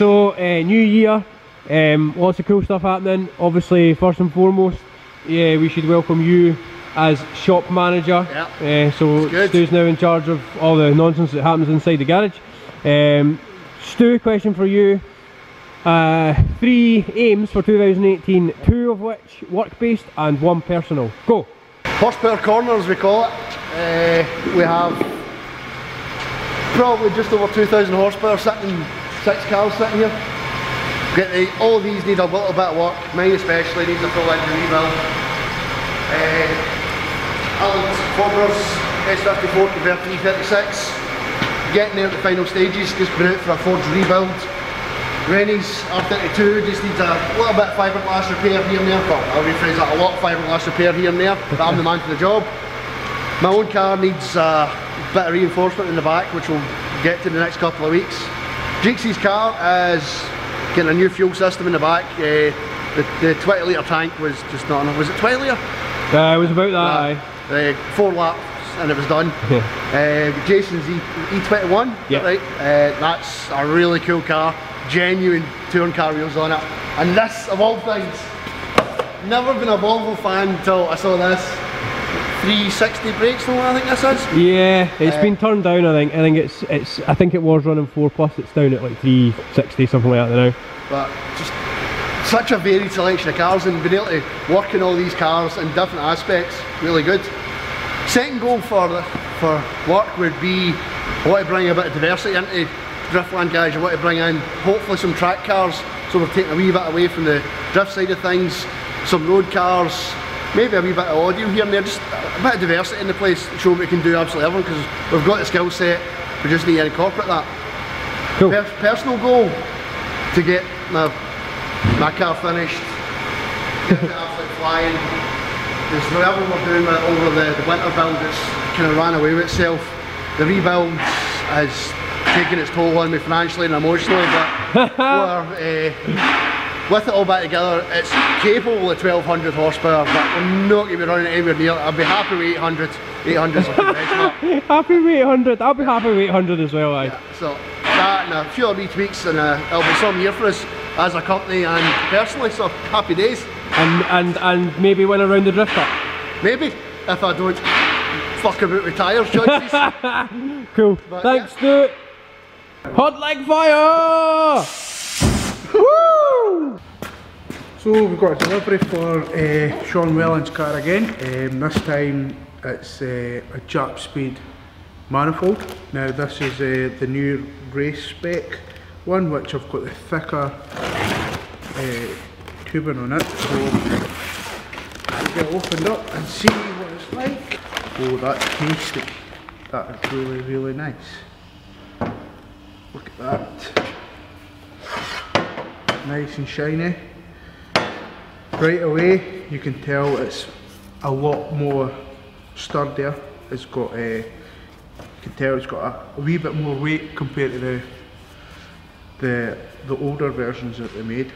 So, new year, lots of cool stuff happening. Obviously, first and foremost, yeah, we should welcome you as shop manager. Yeah. So Stu's now in charge of all the nonsense that happens inside the garage. Stu, question for you. 3 aims for 2018, 2 of which work-based and 1 personal. Go! Horsepower corners we call it. We have probably just over 2,000 horsepower sitting, 6 cars sitting here. All of these need a little bit of work, mine especially needs a full engine rebuild. Alan's Fobbers S54 converted E36, getting there at the final stages, just been out for a forged rebuild. Rennie's R32 just needs a little bit of fiberglass repair here and there, but I'll rephrase that, a lot of fiberglass repair here and there, but I'm the man for the job. My own car needs a bit of reinforcement in the back, which we'll get to in the next couple of weeks. Jinxie's car is getting a new fuel system in the back. The 20 litre tank was just not enough. Was it 20 litre? It was about that, aye. 4 laps and it was done. Jason's E21, yep. Right? That's a really cool car. Genuine touring car wheels on it. And this, of all things, never been a Volvo fan until I saw this. 360 brakes, I think this is. Yeah, it's been turned down. I think I think it was running 4 plus. It's down at like 360, something like that now. But just such a varied selection of cars, and being able to work in all these cars in different aspects, really good. Second goal for work would be I want to bring a bit of diversity into Driftland guys. I want to bring in hopefully some track cars, so we're taking a wee bit away from the drift side of things, some road cars, maybe a wee bit of audio here and there, just a bit of diversity in the place, show we can do absolutely everything, because we've got the skill set, we just need to incorporate that. Cool. Personal goal, to get my car finished, get it absolutely flying, because whatever we're doing over the winter build, it's kind of ran away with itself. The rebuild has taken its toll on me financially and emotionally, but with it all back together, it's capable of 1200 horsepower, but we're not going to be running it anywhere near. I'll be happy with 800. 800's a good benchmark. Happy with 800. I'll be happy with 800 as well, aye. Yeah, so that and a few other tweaks, and it'll be some year for us as a company and personally. So happy days. And maybe win around the drift up. Maybe if I don't fuck about with tyres choices. Cool. But thanks, Stu. Hot like fire! Woo! So we've got a delivery for Sean Whelan's car again. This time it's a Jap Speed manifold. Now this is the new race spec one, which I've got the thicker tubing on it. So we'll get it opened up and see what it's like. Oh, that's tasty. That is really, really nice. Look at that. Nice and shiny. Right away you can tell it's a lot more sturdier. It's got you can tell it's got a wee bit more weight compared to the older versions that they made.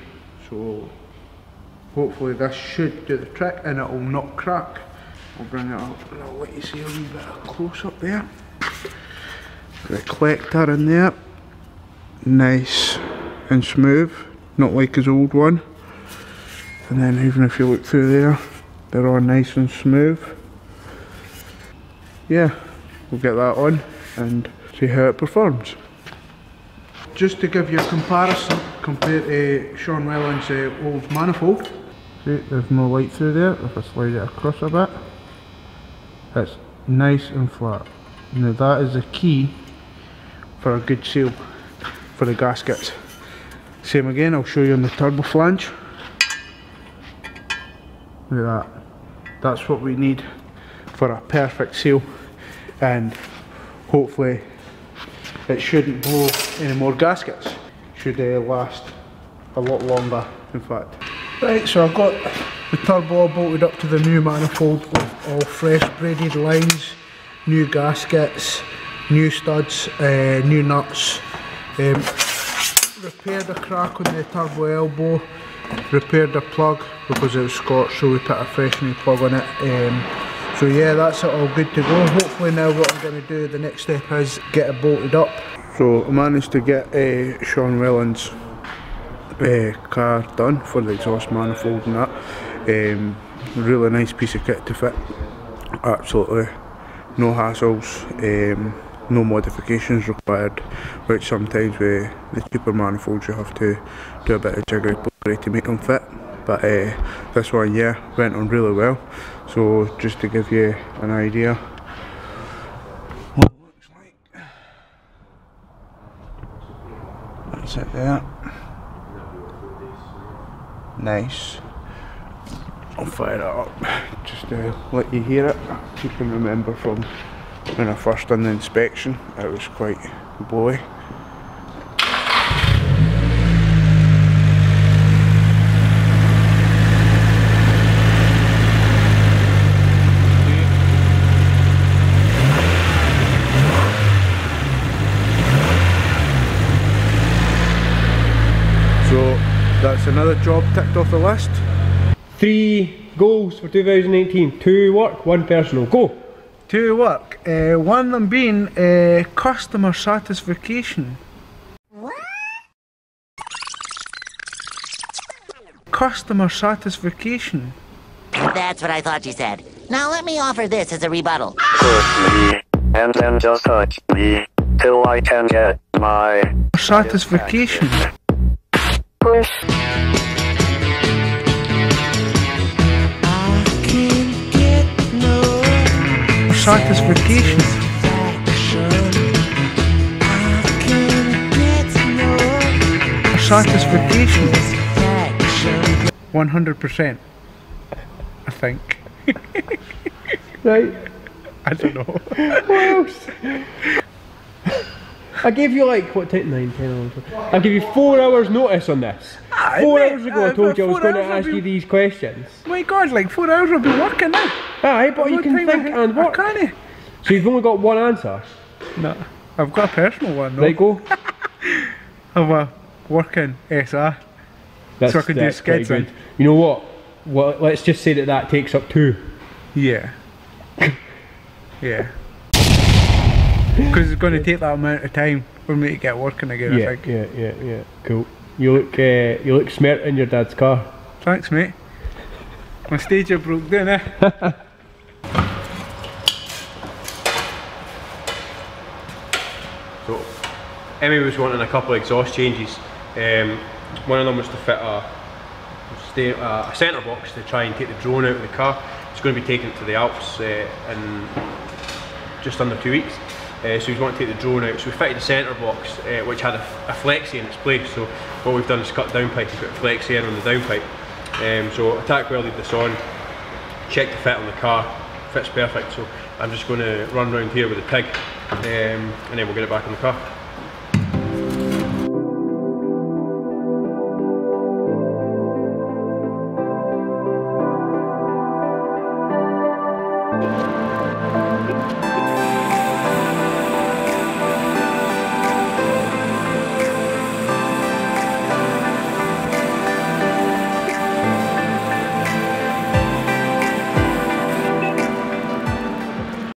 So hopefully this should do the trick and it will not crack. I'll bring it up and I'll let you see a wee bit of close up there. The collector in there. Nice and smooth, not like his old one. And then even if you look through there, they're all nice and smooth. Yeah, we'll get that on and see how it performs. Just to give you a comparison compared to Sean Whelan's old manifold. See, there's no light through there. If I slide it across a bit, it's nice and flat. Now that is the key for a good seal for the gaskets. Same again, I'll show you on the turbo flange. Look at that. That's what we need for a perfect seal, and hopefully it shouldn't blow any more gaskets. Should last a lot longer, in fact. Right, so I've got the turbo all bolted up to the new manifold with all fresh braided lines, new gaskets, new studs, new nuts. Repaired a crack on the turbo elbow, repaired the plug because it was scorched, so we put a fresh new plug on it. So yeah, that's it all good to go. Hopefully now what I'm going to do, the next step is get it bolted up. So I managed to get Sean Whelan's car done for the exhaust manifold and that. Really nice piece of kit to fit. Absolutely no hassles, no modifications required, which sometimes with the cheaper manifolds you have to do a bit of jiggery pokery to make them fit. But this one, yeah, went on really well. So just to give you an idea what it looks like. That's it there. Nice. I'll fire it up just to let you hear it. You can remember from when I first done the inspection, it was quite blowy. So that's another job ticked off the list. 3 goals for 2018. 2 work, 1 personal. Go! 2 work. One of them being customer satisfaction. Customer satisfaction. That's what I thought you said. Now let me offer this as a rebuttal. Push me, and then just touch me, till I can get my Satisfaction. push. Satisfaction. Satisfaction. 100%. I think. Right. I don't know. What else? I gave you like, what, 9, 10, 11, 12. I gave you 4 hours notice on this. 4 hours ago I told you I was going to ask you these questions. My God, like 4 hours I'll be working now. Aye, but you can think and work. Can't So you've only got one answer? No, I've got a personal one though. Right, go. I've a working SR. That's, So I could do that's pretty skids in. good. You know what? Well, let's just say that that takes up 2. Yeah. Yeah. Because it's going to take that amount of time for me to get working again, Yeah, I think. yeah. Cool. You look smart in your dad's car. Thanks, mate. My stager broke down, eh? So, Emmy was wanting a couple of exhaust changes. One of them was to fit a centre box to try and take the drone out of the car. It's going to be taken to the Alps in just under 2 weeks. So he's wanting to take the drone out. So we fitted the centre box, which had a flexi in its place. So what we've done is cut the downpipe and put a flexi in on the downpipe. So I tack welded this on, checked the fit on the car, fits perfect. So I'm just going to run around here with the TIG, and then we'll get it back in the car.